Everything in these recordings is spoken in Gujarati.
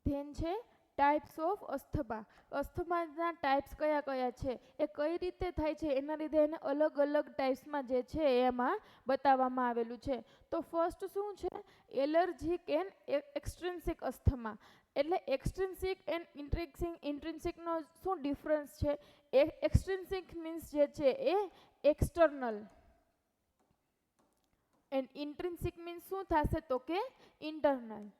ધેન છે ટાઈપ્સ ઓફ અસ્થમા. અસ્થમાના ટાઈપ્સ કયા કયા છે, એ કઈ રીતે થાય છે, એના લીધે એને અલગ અલગ ટાઈપ્સમાં જે છે એમાં બતાવવામાં આવેલું છે. તો ફર્સ્ટ શું છે, એલર્જીક એન્ડ એક્સ્ટ્રિન્સિક અસ્થમા. એટલે એક્સ્ટ્રિન્સિક એન્ડ ઇન્ટ્રિન્સિકનો શું ડિફરન્સ છે? એક્સ્ટ્રિન્સિક મીન્સ જે છે એ એક્સટર્નલ, એન્ડ ઇન્ટ્રિન્સિક મીન્સ શું થશે તો કે ઇન્ટરનલ.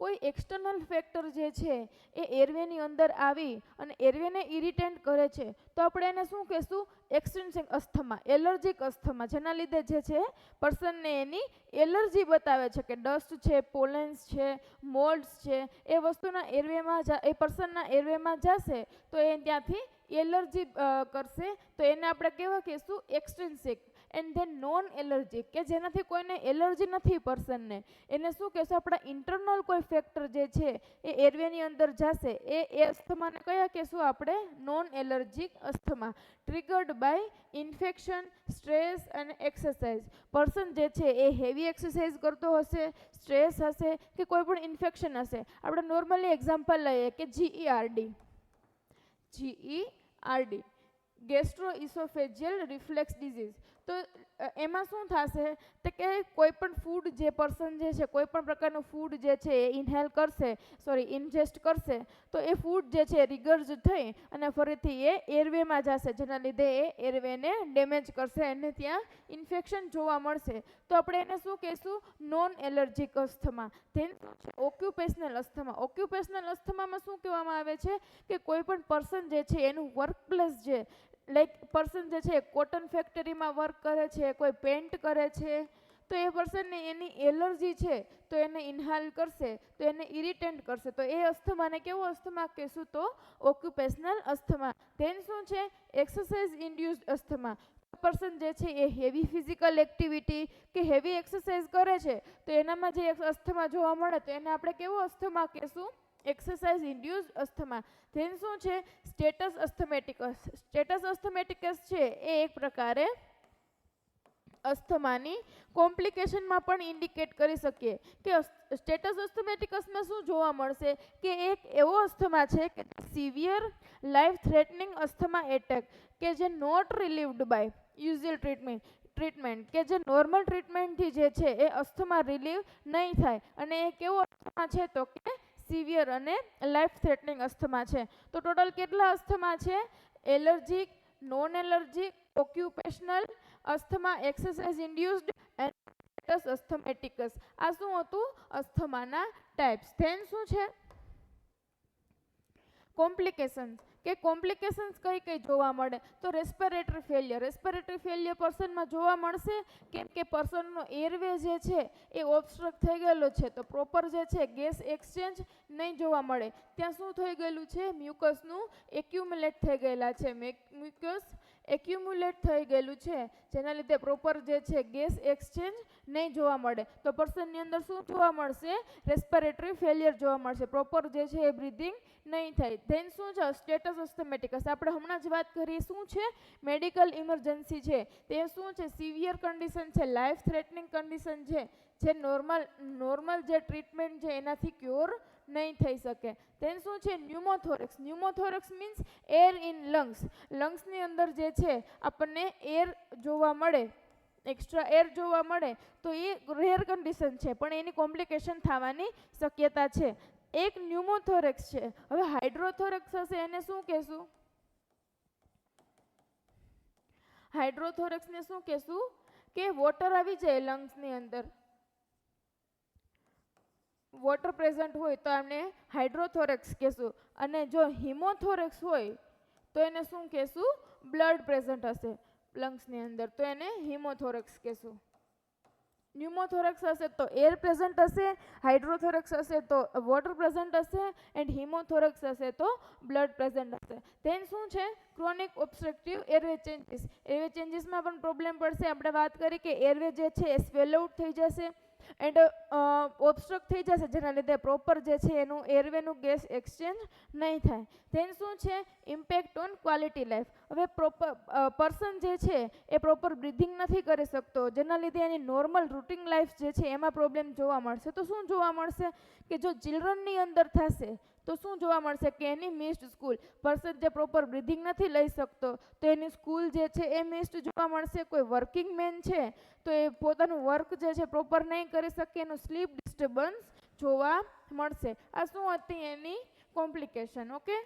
કોઈ એક્સટર્નલ ફેક્ટર જે છે એ એરવેની અંદર આવી અને એરવેને ઇરિટેટ કરે છે તો આપણે એને શું કહેશું? એક્સ્ટ્રિન્સિક અસ્થમા, એલર્જીક અસ્થમા, જેના લીધે જે છે પર્સનને એની એલર્જી બતાવે છે કે ડસ્ટ છે, પોલેન્સ છે, મોલ્ડ્સ છે, એ વસ્તુના એરવેમાં એ પર્સનના એરવેમાં જશે તો એ ત્યાંથી એલર્જી કરશે, તો એને આપણે કેવા કહેશું? એક્સ્ટ્રિન્સિક. એન્ડ ધેન નોન એલર્જીક, કે જેનાથી કોઈને એલર્જી નથી પર્સનને, એને શું કહેશું? આપણા ઇન્ટરનલ કોઈ ફેક્ટર જે છે એ એરવેની અંદર જશે, એ અસ્થમાને કયા કહેશું આપણે? Non allergic asthma. Triggered by infection, stress અને એક્સરસાઇઝ. પર્સન જે છે એ હેવી એક્સરસાઇઝ કરતો હશે, સ્ટ્રેસ હશે કે કોઈ પણ ઇન્ફેક્શન હશે. આપણે નોર્મલી એક્ઝામ્પલ લઈએ કે GERD, ગેસ્ટ્રો ઇસોફેજિયલ રિફ્લેક્સ ડિઝીઝ. તો એમાં શું થશે તો કે કોઈ પણ ફૂડ જે પર્સન જે છે કોઈ પણ પ્રકારનું ફૂડ જે છે એ ઇન્જેસ્ટ કરશે તો એ ફૂડ જે છે રિગર્જ થઈ અને ફરીથી એ એરવેમાં જશે, જેના લીધે એ એરવેને ડેમેજ કરશે અને ત્યાં ઇન્ફેક્શન જોવા મળશે. તો આપણે એને શું કહેશું? Non allergic asthma. Then occupational asthma. Occupational અસ્થમામાં શું કહેવામાં આવે છે કે કોઈ પણ પર્સન જે છે એનું વર્ક પ્લેસ જે લાઈક પર્સન જે છે કોટન ફેક્ટરીમાં વર્ક કરે છે, કોઈ પેન્ટ કરે છે, તો એ પર્સનને એની એલર્જી છે તો એને ઇન્હાલ કરશે તો એને ઇરિટેન્ટ કરશે, તો એ અસ્થમાને કેવો અસ્થમા કહેશું? તો ઓક્યુપેશનલ અસ્થમા. ધેન શું છે? Exercise induced asthma. પર્સન જે છે એ હેવી ફિઝિકલ એક્ટિવિટી કે હેવી એક્સરસાઇઝ કરે છે તો એનામાં જે અસ્થમા જોવા મળે તો એને આપણે કેવો અસ્થમા કહેશું? Exercise induced asthma. ધેન શું છે? સ્ટેટસ અસ્થમેટિકસ. સ્ટેટસ અસ્થમેટિકસ છે એ એક પ્રકારે અસ્થમાની કોમ્પ્લિકેશનમાં પણ ઇન્ડિકેટ કરી શકીએ કે સ્ટેટસ અસ્થમેટિકસમાં શું જોવા મળશે કે એક એવો અસ્થમા છે કે severe life threatening asthma attack, કે જે નોટ રિલીવ્ડ બાય યુઝ્યુઅલ ટ્રીટમેન્ટ, કે જે નોર્મલ ટ્રીટમેન્ટથી જે છે એ અસ્થમા રિલીવ નહીં થાય, અને એ કેવો અસ્થમા છે તો કે સિવિયર અને લાઈફ થ્રેટનિંગ અસ્થમા છે. તો ટોટલ કેટલા અસ્થમા છે? Allergic, non allergic, occupational asthma, exercise induced and status asthmaticus. આ શું હતું? અસ્થમાના ટાઈપ્સ. ધેન શું છે? કોમ્પ્લિકેશન્સ. કે કોમ્પ્લિકેશન્સ કઈ કઈ જોવા મળે? તો રેસ્પિરેટરી ફેલિયર. રેસ્પિરેટરી ફેલિયર પર્સનમાં જોવા મળશે કેમ કે પર્સનનો એરવે જે છે એ ઓબસ્ટ્રક્ટ થઈ ગયેલો છે તો પ્રોપર જે છે ગેસ એક્સચેન્જ નહીં જોવા મળે. ત્યાં શું થઈ ગયેલું છે? મ્યુકસનું એક્યુમ્યુલેટ થઈ ગયેલા છે, મ્યુકસ એક્યુમ્યુલેટ થઈ ગયેલું છે, જેના લીધે પ્રોપર જે છે ગેસ એક્સચેન્જ નહીં જોવા મળે. તો પર્સનની અંદર શું જોવા મળશે? રેસ્પિરેટરી ફેલિયર જોવા મળશે, પ્રોપર જે છે એ બ્રીધિંગ નહીં થાય. ધેન શું છે? સ્ટેટસ અસ્થમેટિકસ. આપણે હમણાં જ વાત કરીએ શું છે? મેડિકલ ઇમરજન્સી છે. તે શું છે? સિવિયર કન્ડિશન છે, લાઈફ થ્રેટનિંગ કન્ડિશન છે, જે નોર્મલ જે ટ્રીટમેન્ટ છે એનાથી ક્યોર નહીં થઈ શકે. ધેન શું છે? ન્યુમોથોરેક્સ. ન્યુમોથોરેક્સ મીન્સ એર ઇન લંગ્સ. લંગ્સની અંદર જે છે આપણને એર જોવા મળે, એક્સ્ટ્રા એર જોવા મળે તો એ રેર કન્ડિશન છે પણ એની કોમ્પ્લિકેશન થવાની શક્યતા છે. એક ન્યુમોથોરેક્સ છે. હવે હાઇડ્રોથોરેક્સ હશે એને શું કહેશું? હાઇડ્રોથોરેક્સને શું કહેશું? કે વોટર આવી જાય લંગ્સની અંદર, વોટર પ્રેઝન્ટ હોય તો આને હાઇડ્રોથોરેક્સ કહેશું. અને જો હિમોથોરેક્સ હોય તો એને શું કહેશું? બ્લડ પ્રેઝન્ટ હશે લંગ્સની અંદર તો એને હિમોથોરેક્સ કહેશું. ન્યુમોથોરેક્સ હશે તો એર પ્રેઝન્ટ હશે, હાઇડ્રોથોરેક્સ હશે તો વોટર પ્રેઝન્ટ હશે, એન્ડ હિમોથોરેક્સ હશે તો બ્લડ પ્રેઝન્ટ હશે. ધેન શું છે? Chronic obstructive airway changes. Airway ચેન્જીસમાં પણ પ્રોબ્લેમ પડશે. આપણે વાત કરી કે એરવે જે છે એ સ્વેલ આઉટ થઈ જશે એન્ડ ઓબ્સ્ટ્રક્ટ થઈ જશે, જેના લીધે પ્રોપર જે છે એનું એરવેનું ગેસ એક્સચેન્જ નહીં થાય. ધેન શું છે? Impact on quality life. હવે પર્સન જે છે એ પ્રોપર બ્રીધિંગ નથી કરી શકતો, જેના લીધે એની નોર્મલ રૂટીન લાઈફ જે છે એમાં પ્રોબ્લેમ જોવા મળશે. તો શું જોવા મળશે કે જો ચિલ્ડ્રનની અંદર થશે તો શું જોવા મળશે કે એની મિસ્ડ સ્કૂલ, પર્સન જે પ્રોપર બ્રીધિંગ નથી લઈ શકતો તો એની સ્કૂલ જે છે એ મિસ્ડ જોવા મળશે. કોઈ વર્કિંગ મેન છે તો એ પોતાનું વર્ક જે છે પ્રોપર નહીં કરી શકે, એનું સ્લીપ ડિસ્ટર્બન્સ જોવા મળશે. આ શું હતી એની કોમ્પ્લિકેશન. ઓકે,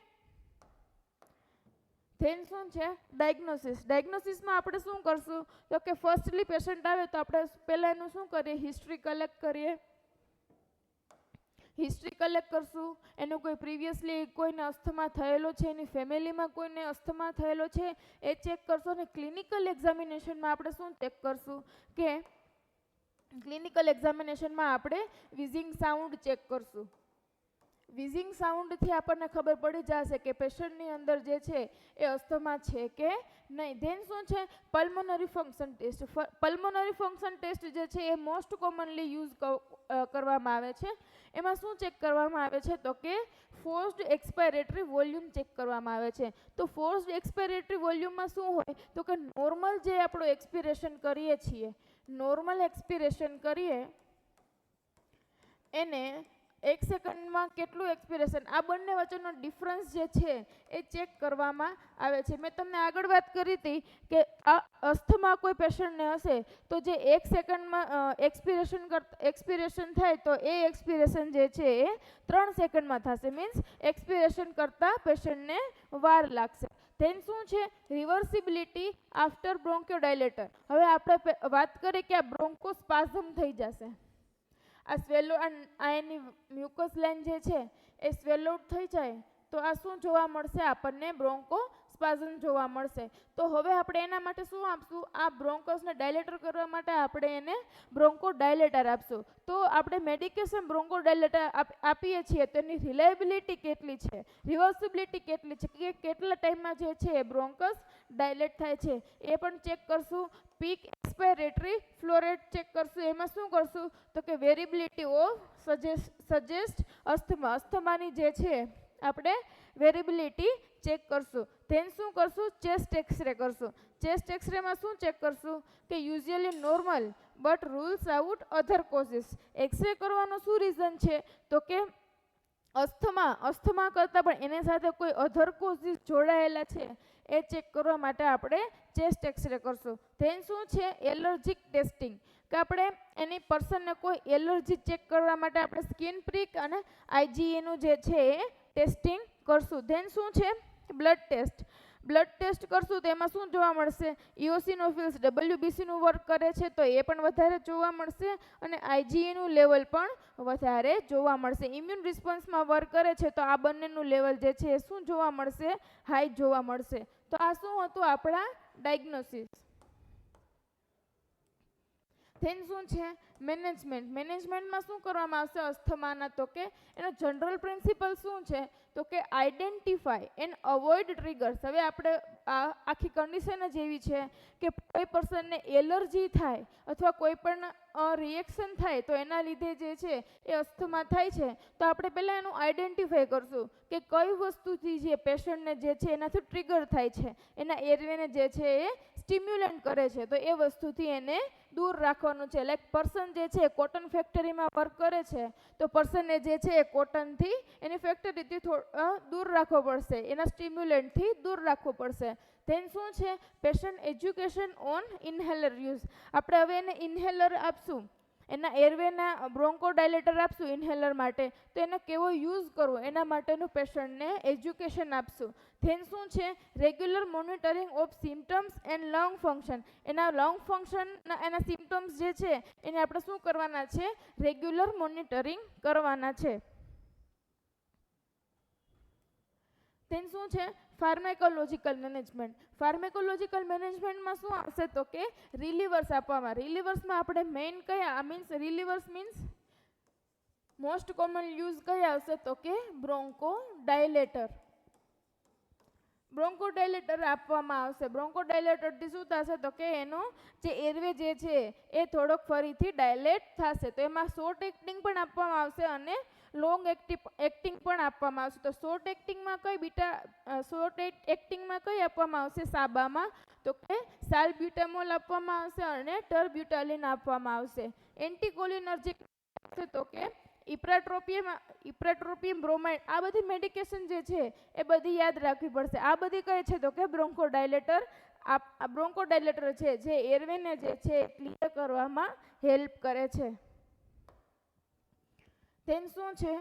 ધેન શું છે ડાયગ્નોસિસ. ડાયગ્નોસિસમાં આપણે શું કરશું તો કે ફર્સ્ટલી પેશન્ટ આવે તો આપણે પહેલાં એનું શું કરીએ, હિસ્ટ્રી કલેક્ટ કરીએ. હિસ્ટ્રી કલેક્ટ કરશું, એનું કોઈ પ્રિવિયસલી કોઈને અસ્થમા થયેલો છે, એની ફેમિલીમાં કોઈને અસ્થમા થયેલો છે એ ચેક કરશું. અને ક્લિનિકલ એક્ઝામિનેશનમાં આપણે શું ચેક કરશું કે ક્લિનિકલ એક્ઝામિનેશનમાં આપણે વિઝિંગ સાઉન્ડ ચેક કરશું. વિઝિંગ સાઉન્ડથી આપણને ખબર પડી જશે કે પેશન્ટની અંદર જે છે એ અસ્થમા છે કે નહીં. ધેન શું છે pulmonary function test. Pulmonary function test જે છે એ મોસ્ટ કોમનલી યુઝ કરવામાં આવે છે. એમાં શું ચેક કરવામાં આવે છે તો કે ફોર્સ્ડ એક્સપાયરેટરી વોલ્યુમ ચેક કરવામાં આવે છે. તો ફોર્સ્ડ એક્સપાયરેટરી વોલ્યુમમાં શું હોય તો કે નોર્મલ જે આપણું એક્સપિરેશન કરીએ છીએ, નોર્મલ એક્સપિરેશન કરીએ એને 1 સેકન્ડમાં કેટલું એક્સપિરેશન, આ બંને વચ્ચેનો ડિફરન્સ જે છે એ ચેક કરવામાં આવે છે. મેં તમને આગળ વાત કરી હતી કે આ અસ્થમા કોઈ પેશન્ટને હશે તો જે 1 સેકન્ડમાં એક્સપિરેશન થાય તો એ એક્સપિરેશન જે છે એ 3 સેકન્ડમાં થશે. મીન્સ એક્સપિરેશન કરતાં પેશન્ટને વાર લાગશે. ધેન શું છે રિવર્સિબિલિટી આફ્ટર બ્રોન્કોડાયલેટર. હવે આપણે વાત કરીએ કે આ બ્રોન્કોસ્પાઝમ થઈ જશે, આ સ્વેલો આ એની મ્યુકસ લાઇન જે છે એ સ્વેલ આઉટ થઈ જાય તો આ શું જોવા મળશે આપણને બ્રોન્કોસ્પાઝમ જોવા મળશે. તો હવે આપણે એના માટે શું આપશું, આ બ્રોન્કોસને ડાયલેટર કરવા માટે આપણે એને બ્રોન્કોડાયલેટર આપશું. તો આપણે મેડિકેશન બ્રોન્કોડાયલેટર આપીએ છીએ તો એની રિલાયબિલિટી કેટલી છે, રિવર્સિબિલિટી કેટલી છે, કે કેટલા ટાઈમમાં જે છે એ બ્રોન્કસ ડાયલેટ થાય છે એ પણ ચેક કરશું. Peak expiratory flow rate check કરશું. એમાં શું કરશું તો કે વેરિબિલિટી ઓફ સજેસ્ટ અસ્થમા, અસ્થમાની જે છે આપણે વેરિબિલિટી ચેક કરશું. ધેન શું કરશું ચેસ્ટ એક્સરે કરશું. ચેસ્ટ એક્સરેમાં શું ચેક કરશું કે usually normal but rules out other causes. X-ray કરવાનો શું રીઝન છે તો કે અસ્થમા કરતાં પણ એની સાથે કોઈ અધર કોઝિસ જોડાયેલા છે એ ચેક કરવા માટે આપણે ચેસ્ટ એક્સરે કરશું. ધેન શું છે એલર્જીક ટેસ્ટિંગ, કે આપણે એની પર્સનને કોઈ એલર્જી ચેક કરવા માટે આપણે સ્કિન પ્રિક અને આઈજીએનું જે છે એ ટેસ્ટિંગ કરશું. ધેન શું છે બ્લડ ટેસ્ટ. બ્લડ ટેસ્ટ કરશું તો એમાં શું જોવા મળશે, ઇઓસિનોફિલ્સ ડબલ્યુબીસીનું વર્ક કરે છે તો એ પણ વધારે જોવા મળશે અને આઈજીએનું લેવલ પણ વધારે જોવા મળશે. ઇમ્યુન રિસ્પોન્સમાં વર્ક કરે છે તો આ બંનેનું લેવલ જે છે એ શું જોવા મળશે, હાઈ જોવા મળશે. તો આ શું હતું આપણા ડાયગ્નોસિસ. ધેન શું છે મેનેજમેન્ટ. મેનેજમેન્ટમાં શું કરવામાં આવશે અસ્થમાના તો કે એનો જનરલ પ્રિન્સિપલ શું છે તો કે આઈડેન્ટિફાય એન્ડ અવોઇડ ટ્રિગર્સ. હવે આપણે આખી કન્ડિશન જ એવી છે કે કોઈ પર્સનને એલર્જી થાય અથવા કોઈ પણ રિએક્શન થાય તો એના લીધે જે છે એ અસ્થમા થાય છે તો આપણે પહેલાં એનું આઈડેન્ટિફાય કરશું કે કઈ વસ્તુથી જે પેશન્ટને જે છે એનાથી ટ્રિગર થાય છે, એના એરવેને જે છે એ સ્ટિમ્યુલન્ટ કરે છે તો એ વસ્તુથી એને દૂર રાખવાનું છે. લાઈક પર્સન જે છે કોટન ફેક્ટરીમાં વર્ક કરે છે તો પર્સનને જે છે એ કોટનથી એની ફેક્ટરીથી દૂર રાખવો પડશે, એના સ્ટિમ્યુલન્ટથી દૂર રાખવું પડશે. ધેન શું છે patient education on inhaler use. આપણે હવે એને ઇન્હેલર આપશું, એના એરવેના બ્રોન્કોડાયલેટર આપશું ઇન્હેલર માટે તો એને કેવો યુઝ કરવો એના માટેનું પેશન્ટને એજ્યુકેશન આપશું. ધેન શું છે regular monitoring of symptoms and lung function. એના લંગ ફંક્શનના એના સિમ્ટમ્સ જે છે એને આપણે શું કરવાના છે, રેગ્યુલર મોનિટરિંગ કરવાના છે. ધેન શું છે ફાર્મેકોલોજીકલ મેનેજમેન્ટ. ફાર્મેકોલોજીકલ મેનેજમેન્ટમાં શું આવશે તો કે રિલીવર્સ આપવામાં. રિલીવર્સમાં આપણે મેઇન કયા means relievers means most common use કયા આવશે તો કે બ્રોન્કોડાયલેટર. બ્રોન્કોડાયલેટર આપવામાં આવશે. બ્રોન્કોડાયલેટરથી શું થશે તો કે એનો જે એરવે જે છે એ થોડોક ફરીથી ડાયલેટ થશે. તો એમાં શોર્ટ એક્ટિંગ પણ આપવામાં આવશે અને લોંગ એક્ટિંગ પણ આપવામાં આવશે. તો શોર્ટ એક્ટિંગમાં કઈ આપવામાં આવશે સાબામાં તો કે સાલ્બ્યુટામોલ આપવામાં આવશે અને ટરબ્યુટાલિન આપવામાં આવશે. એન્ટીકોલિનર્જિક તો કે ઇપ્રાટ્રોપિયમ બ્રોમાઇડ. આ બધી મેડિકેશન જે છે એ બધી યાદ રાખવી પડશે. આ બધી કઈ છે તો કે બ્રોન્કોડાયલેટર છે જે એરવેને જે છે ક્લિયર કરવામાં હેલ્પ કરે છે. ધેન શું છે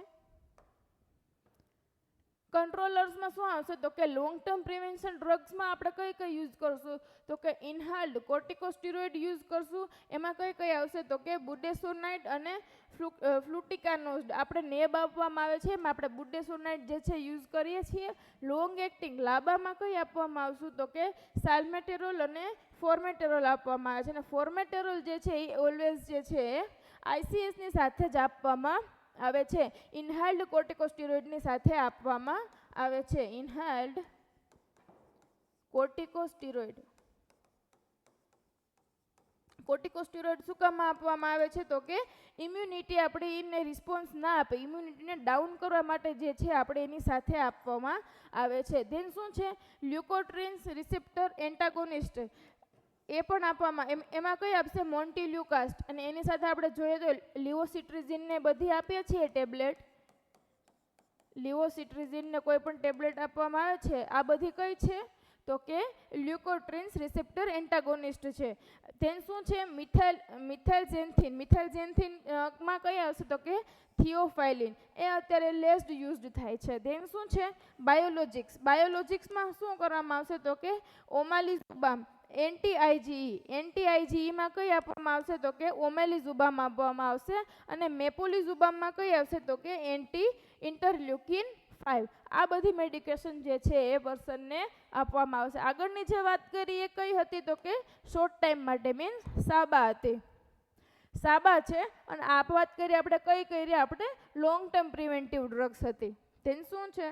કંટ્રોલર્સમાં શું આવશે તો કે લોંગ ટર્મ પ્રિવેન્શન ડ્રગ્સમાં આપણે કઈ યુઝ કરશું તો કે ઇનહાલ્ડ કોર્ટિકોસ્ટેરોઇડ યુઝ કરશું. એમાં કઈ આવશે તો કે બુડેસોનાઇડ અને ફ્લુટિકાનોઝ. આપણે નેબ આપવામાં આવે છે એમાં આપણે બુડેસોનાઇડ જે છે યુઝ કરીએ છીએ. લોંગ એક્ટિંગ લાબામાં કઈ આપવામાં આવશું તો કે સાલ્મેટેરોલ અને ફોર્મેટેરોલ આપવામાં આવે છે. અને ફોર્મેટેરોલ જે છે એ ઓલવેઝ જે છે આઈસીએસની સાથે જ આપવામાં આવે છે. ઇનહાલ્ડ કોર્ટિકોસ્ટેરોઇડની સાથે આપવામાં આવે છે. ઇનહાલ્ડ કોર્ટિકોસ્ટેરોઇડ શું કામ આપવામાં આવે છે તો કે ઇમ્યુનિટી આપણે એને રિસ્પોન્સ ના આપે, ઇમ્યુનિટીને ડાઉન કરવા માટે જે છે આપણે એની સાથે આપવામાં આવે છે. ધેન શું છે લ્યુકોટ્રીન્સ રિસેપ્ટર એન્ટાગોનિસ્ટ. એ પણ આપવામાં એમાં કઈ આપશે મોન્ટીલ્યુકાસ્ટ. અને એની સાથે આપણે જોઈએ તો લિવોસિટ્રીઝિનને બધી આપીએ છીએ ટેબ્લેટ. લિવોસિટ્રીઝિનને કોઈ પણ ટેબ્લેટ આપવામાં આવે છે. આ બધી કઈ છે તો કે લ્યુકોટ્રીન્સ રિસેપ્ટર એન્ટાગોનિસ્ટ છે. ધેન શું છે મિથાઇલઝેન્થિન. મિથાઇલઝેન્થિનમાં કઈ આવશે તો કે થિયોફાઇલિન. એ અત્યારે લેસ્ડ યુઝડ થાય છે. ધેન શું છે બાયોલોજિક્સમાં શું કરવામાં આવશે તો કે ઓમાલિઝુબામ. એન્ટીઆઈજીઈમાં કઈ આપવામાં આવશે તો કે ઓમેલિઝુબામ આપવામાં આવશે. અને મેપોલિઝુબામમાં કઈ આવશે તો કે એન્ટી ઇન્ટરલ્યુકિન 5. આ બધી મેડિકેશન જે છે એ પર્સનને આપવામાં આવશે. આગળની જે વાત કરી એ કઈ હતી તો કે શોર્ટ ટાઈમ માટે મીન્સ સાબા હતી. સાબા છે. અને આ વાત કરી આપણે કઈ કરી આપણે લોંગ ટર્મ પ્રિવેન્ટિવ ડ્રગ્સ હતી. તેન શું છે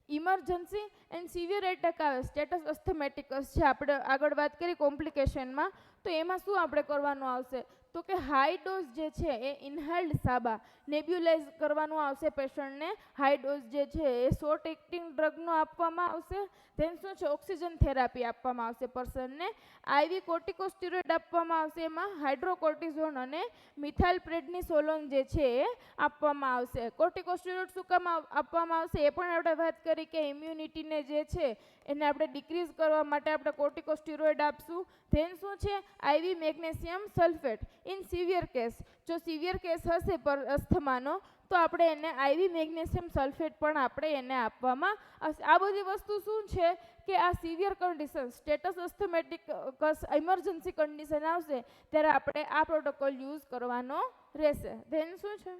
ઇમરજન્સી એન્ડ સિવિયર એટેક આવે સ્ટેટસ અસ્થમેટિકસ છે. આપણે આગળ વાત કરી કોમ્પ્લિકેશનમાં તો એમાં શું આપણે કરવાનું આવશે તો કે હાઈ ડોઝ જે છે એ ઇનહેલ્ડ સાબા નેબ્યુલાઇઝ કરવાનું આવશે પેશન્ટને. હાઈ ડોઝ જે છે એ શોર્ટ એક્ટિંગ ડ્રગનો આપવામાં આવશે. ધેન શું છે ઓક્સિજન થેરાપી આપવામાં આવશે પર્સનને. આઈવી કોર્ટિકોસ્ટેરોઇડ આપવામાં આવશે. એમાં હાઇડ્રોકોર્ટિઝોન અને મિથાઇલપ્રેડનિસોલોન જે છે એ આપવામાં આવશે. કોર્ટિકોસ્ટેરોઇડ શું કામ આપવામાં આવશે એ પણ આપણે વાત કરી કે ઇમ્યુનિટીને જે છે એને આપણે ડિક્રીઝ કરવા માટે આપણે કોર્ટિકોસ્ટેરોઇડ આપશું. ધેન શું છે IV magnesium sulphate in severe case. જો સિવિયર કેસ હશે પર અસ્થમાનો તો આપણે એને આઈવી મેગ્નેશિયમ સલ્ફેટ પણ આપણે એને આપવામાં આવશે. આ બધી વસ્તુ શું છે કે આ severe condition status asthmaticus emergency condition આવશે ત્યારે આપણે આ પ્રોટોકોલ યુઝ કરવાનો રહેશે. ધેન શું છે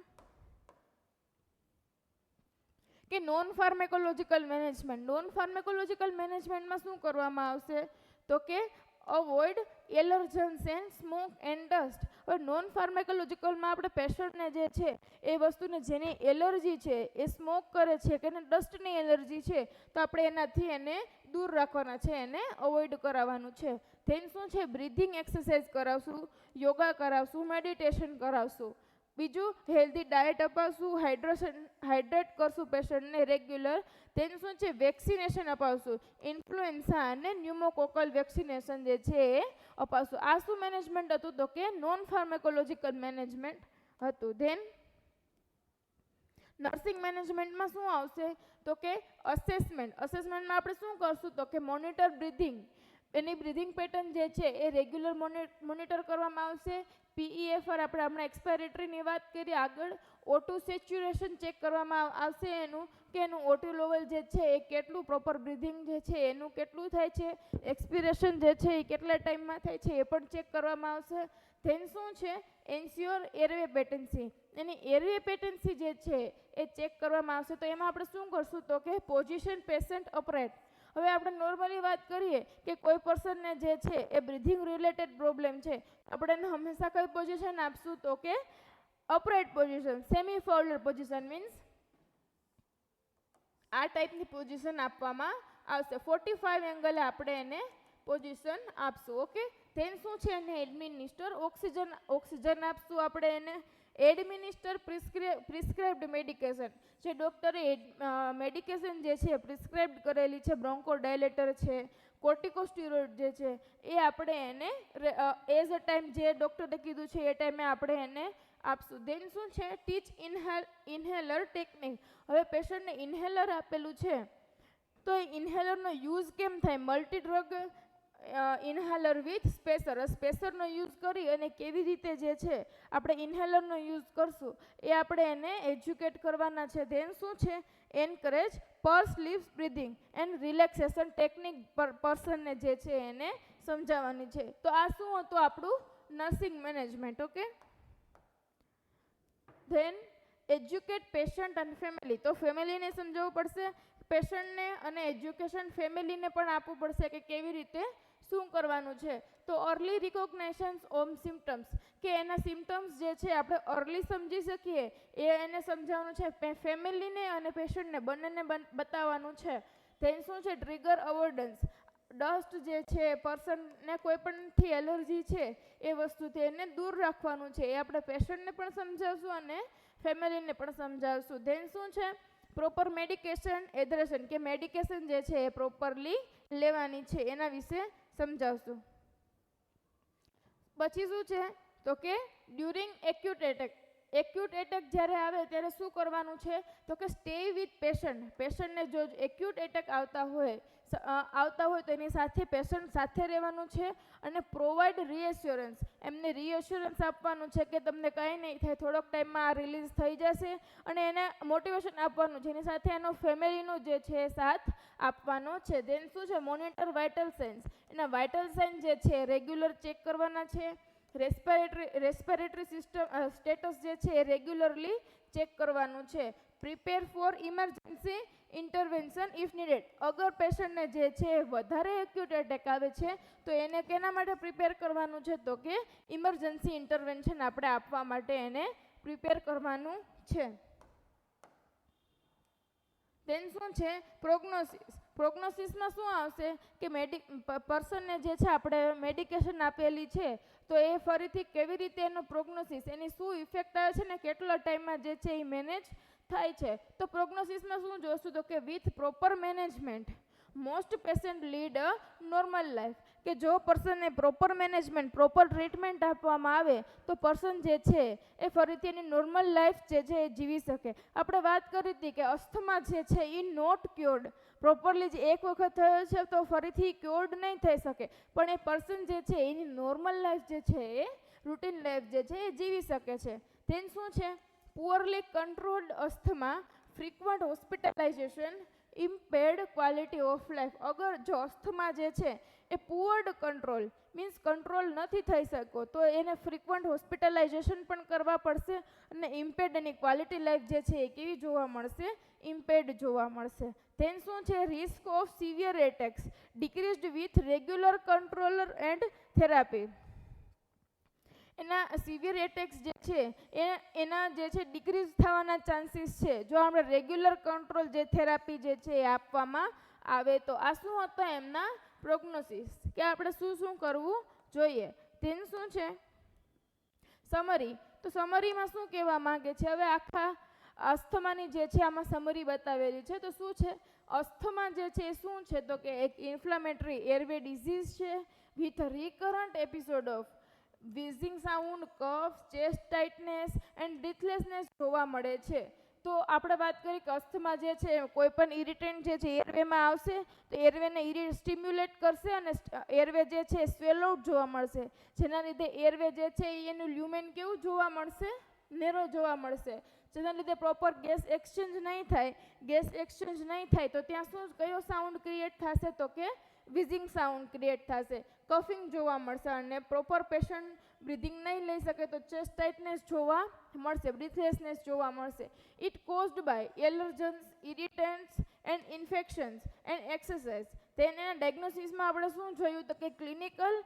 કે non pharmacological management. Non pharmacological મેનેજમેન્ટમાં શું કરવામાં આવશે તો કે avoid allergens and smoke and dust. હવે નોન ફાર્મેકોલોજીકલમાં આપણે પેશન્ટને જે છે એ વસ્તુને જેની એલર્જી છે એ સ્મોક કરે છે કે એને ડસ્ટની એલર્જી છે તો આપણે એનાથી એને દૂર રાખવાના છે, એને અવોઇડ કરાવવાનું છે. ધેન શું છે બ્રીધિંગ એક્સરસાઇઝ કરાવશું, યોગા કરાવશું, મેડિટેશન કરાવશું. બીજું હેલ્ધી ડાયટ અપાવશું, હાઇડ્રેટ કરશું પેશન્ટને રેગ્યુલર. ધેન શું છે વેક્સિનેશન અપાવશું, ઇન્ફ્લુએન્ઝા અને ન્યુમોકોકલ વેક્સિનેશન જે છે એ અપાવશું. આ શું મેનેજમેન્ટ હતું તો કે નોન ફાર્મેકોલોજીકલ મેનેજમેન્ટ હતું. ધેન નર્સિંગ મેનેજમેન્ટમાં શું આવશે તો કે અસેસમેન્ટમાં આપણે શું કરશું તો કે મોનિટર બ્રીધિંગ. એની બ્રીધિંગ પેટર્ન જે છે એ રેગ્યુલર મોનિટર કરવામાં આવશે. PEFR આપણે હમણાં એક્સપાયરેટરીની વાત કરીએ આગળ. O2 સેચ્યુરેશન ચેક કરવામાં આવશે એનું કે એનું O2 લેવલ જે છે એ કેટલું પ્રોપર બ્રીધિંગ જે છે એનું કેટલું થાય છે, એક્સપિરેશન જે છે એ કેટલા ટાઈમમાં થાય છે એ પણ ચેક કરવામાં આવશે. ધેન શું છે એન્સ્યોર એરવે પેટન્સી. એની એરવે પેટન્સી જે છે એ ચેક કરવામાં આવશે. તો એમાં આપણે શું કરશું તો કે પોઝિશન પેશન્ટ અપરાઇટ. હવે આપણે નોર્મલી વાત કરીએ કે કોઈ પર્સનને જે છે એ બ્રીધિંગ રિલેટેડ પ્રોબ્લેમ છે આપણે એને હંમેશા કઈ પોઝિશન આપશું તો કે upright position. Semi Fowler position means આ ટાઈપની પોઝિશન આપવામાં આવશે. 45 એંગલે આપણે એને પોઝિશન આપશું. ઓકે, ધેન શું છે એને એડમિનિસ્ટર ઓક્સિજન આપશું આપણે એને. એડમિનિસ્ટર પ્રિસ્ક્રાઇબ્ડ મેડિકેશન, જે ડૉક્ટરે મેડિકેશન જે છે પ્રિસ્ક્રાઇબ્ડ કરેલી છે, બ્રોન્કોડાયલેટર છે, કોર્ટિકોસ્ટીરોઇડ જે છે એ આપણે એને એઝ અ ટાઈમ જે ડૉક્ટરે કીધું છે એ ટાઈમે આપણે એને આપશું. ધેન શું છે ટીચ ઇન્હેલર ટેકનિક. હવે પેશન્ટને ઇન્હેલર આપેલું છે તો એ ઇન્હેલરનો યુઝ કેમ થાય, multi drug inhaler with spacer. સ્પેસરનો યુઝ કરી અને કેવી રીતે જે છે આપણે ઇન્હેલરનો યુઝ કરશું એ આપણે એને એજ્યુકેટ કરવાના છે. ધેન શું છે encourage pursed lips breathing and relaxation technique પર્સનને જે છે એને સમજાવવાની છે. તો આ શું હતું આપણું nursing management. Okay, then educate patient and family. તો ફેમિલીને સમજાવવું પડશે પેશન્ટને, અને એજ્યુકેશન ફેમિલીને પણ આપવું પડશે કે કેવી રીતે શું કરવાનું છે. તો અર્લી રિકોગ્નાઇશન ઓફ સિમ્ટમ્સ, કે એના સિમ્ટમ્સ જે છે આપણે અર્લી સમજી શકીએ એ એને સમજાવવાનું છે. ફેમિલીને અને પેશન્ટને બંનેને બતાવવાનું છે. ધેન શું છે ટ્રિગર અવોઇડન્સ. ડસ્ટ જે છે પર્સનને કોઈ પણથી એલર્જી છે એ વસ્તુથી એને દૂર રાખવાનું છે. એ આપણે પેશન્ટને પણ સમજાવશું અને ફેમિલીને પણ સમજાવશું. ધેન શું છે પ્રોપર મેડિકેશન એડ્રેશન, કે મેડિકેશન જે છે એ પ્રોપરલી લેવાની છે એના વિશે સમજાવશું. પછી શું છે તો કે during acute attack. Acute attack જ્યારે આવે ત્યારે શું કરવાનું છે તો કે સ્ટે વિથ પેશન્ટ. પેશન્ટને જો એક્યુટ એટેક આવતા હોય તો એની સાથે પેશન્ટ સાથે રહેવાનું છે અને પ્રોવાઈડ રીએશ્યોરન્સ. એમને રીએશ્યોરન્સ આપવાનું છે કે તમને કંઈ નહીં થાય, થોડોક ટાઈમમાં આ રિલીઝ થઈ જશે, અને એને મોટિવેશન આપવાનું છે. એની સાથે એનો ફેમિલીનો જે છે સાથ આપવાનો છે. ધેન શું છે મોનિટર વાઇટલ સાઇન્સ. એના વાઇટલ સાઇન જે છે રેગ્યુલર ચેક કરવાના છે. રેસ્પિરેટરી સિસ્ટમ સ્ટેટસ જે છે એ રેગ્યુલરલી ચેક કરવાનું છે. Prepare for emergency intervention if needed. અગર પેશન્ટને જે છે વધારે એક્યુટ એટેક આવે છે તો એને કેના માટે પ્રિપેર કરવાનું છે તો કે ઇમરજન્સી ઇન્ટરવેન્શન આપણે આપવા માટે એને પ્રિપેર કરવાનું છે. ધેન શું છે પ્રોગ્નોસિસ. પ્રોગ્નોસિસમાં શું આવશે કે પર્સનને જે છે આપણે મેડિકેશન આપેલી છે તો એ ફરીથી કેવી રીતે એનો પ્રોગ્નોસિસ, એની શું ઇફેક્ટ આવે છે ને કેટલા ટાઈમમાં જે છે એ મેનેજ થાય છે. તો પ્રોગ્નોસિસમાં શું જોશું તો કે with proper management most patient lead a normal life. કે જો પર્સનને પ્રોપર મેનેજમેન્ટ પ્રોપર ટ્રીટમેન્ટ આપવામાં આવે તો પર્સન જે છે એ ફરીથી એની નોર્મલ લાઈફ જે છે એ જીવી શકે. આપણે વાત કરી હતી કે અસ્થમા જે છે એ નોટ ક્યોર્ડ. પ્રોપરલી જ એક વખત થયો છે તો ફરીથી ક્યોર્ડ નહીં થઈ શકે, પણ એ પર્સન જે છે એની નોર્મલ લાઈફ જે છે એ રૂટીન લાઈફ જે છે એ જીવી શકે છે. ધેન શું છે poorly controlled asthma, frequent hospitalization, impaired quality of life. અગર જો અસ્થમા જે છે એ પુઅર્ડ કંટ્રોલ મીન્સ કંટ્રોલ નથી થઈ શકો તો એને ફ્રીક્વન્ટ હોસ્પિટલાઇઝેશન પણ કરવા પડશે, અને ઇમ્પેર્ડ એની ક્વોલિટી લાઈફ જે છે એ કેવી જોવા મળશે, ઇમ્પેર્ડ જોવા મળશે. ધેન શું છે risk of severe attacks decreased with regular controller and therapy. એના સિવિયર એટેક્સ જે છે એના જે છે ડિક્રીઝ થવાના ચાન્સીસ છે જો આપણે રેગ્યુલર કંટ્રોલ જે થેરાપી જે છે એ આપવામાં આવે તો. આ શું હતો એમના પ્રોગ્નોસિસ, કે આપણે શું શું કરવું જોઈએ. ધેન શું છે સમરી. તો સમરીમાં શું કહેવા માંગે છે, હવે આખા અસ્થમાની જે છે આમાં સમરી બતાવેલી છે. તો શું છે અસ્થમા જે છે એ શું છે તો કે એક ઇન્ફ્લામેટરી એરવે ડિઝીઝ છે with recurrent episode of wheezing sound, cough, chest tightness and breathlessness જોવા મળે છે. તો આપણે વાત કરી કે અસ્થમા જે છે કોઈ પણ ઇરિટેન્ટ જે છે એરવેમાં આવશે તો એરવેને સ્ટિમ્યુલેટ કરશે અને એરવે જે છે સ્વેલોડ જોવા મળશે, જેના લીધે એરવે જે છે એનું લ્યુમેન કેવું જોવા મળશે, નેરો જોવા મળશે, જેના લીધે પ્રોપર ગેસ એક્સચેન્જ નહીં થાય. ગેસ એક્સચેન્જ નહીં થાય તો ત્યાં શું કયો સાઉન્ડ ક્રિએટ થશે તો કે વિઝિંગ સાઉન્ડ ક્રિએટ થશે, કફિંગ જોવા મળશે, અને પ્રોપર પેશન્ટ બ્રીધિંગ નહીં લઈ શકે તો ચેસ્ટ ટાઇટનેસ જોવા મળશે, બ્રીથલેસનેસ જોવા મળશે. It caused by allergens, irritants and infections and exercise. તેના ડાયગ્નોસિસમાં આપણે શું જોયું તો કે ક્લિનિકલ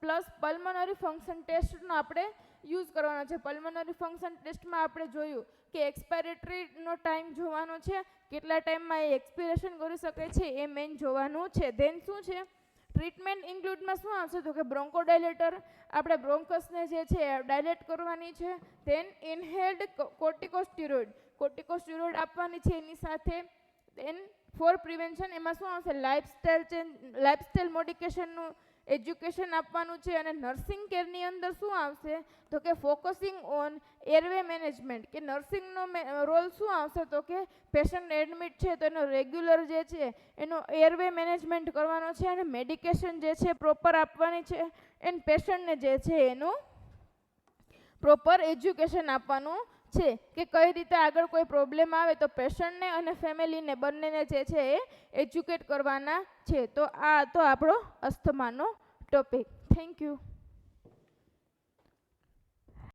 પ્લસ પલ્મનરી ફંક્શન ટેસ્ટનો આપણે યુઝ કરવાનો છે. પલ્મોનરી ફંક્શન ટેસ્ટમાં આપણે જોયું કે એક્સપાયરેટરીનો ટાઈમ જોવાનો છે, કેટલા ટાઈમમાં એ એક્સપિરેશન કરી શકે છે એ મેઇન જોવાનું છે. ધેન શું છે ટ્રીટમેન્ટ ઇન્ક્લુડમાં શું આવશે તો કે બ્રોન્કોડાયલેટર, આપણે બ્રોન્કસને જે છે ડાયલેટ કરવાની છે. ધેન ઇનહેલ્ડ કોર્ટિકોસ્ટેરોઇડ આપવાની છે એની સાથે. ધેન ફોર પ્રિવેન્શન એમાં શું આવશે લાઇફસ્ટાઇલ મોડિફિકેશનનું એજ્યુકેશન આપવાનું છે. અને નર્સિંગ કેરની અંદર શું આવશે તો કે ફોકસિંગ ઓન એરવે મેનેજમેન્ટ, કે નર્સિંગનો રોલ શું આવશે તો કે પેશન્ટ એડમિટ છે તો એનો રેગ્યુલર જે છે એનો એરવે મેનેજમેન્ટ કરવાનો છે અને મેડિકેશન જે છે પ્રોપર આપવાની છે. એન્ડ પેશન્ટને જે છે એનું પ્રોપર એજ્યુકેશન આપવાનું છે કે કઈ રીતે આગળ કોઈ પ્રોબ્લેમ આવે તો પેશન્ટને અને ફેમિલીને બંનેને જે છે એ એજ્યુકેટ કરવાના છે. તો આ તો આપણો અસ્થમાનો ટોપિક. Thank you.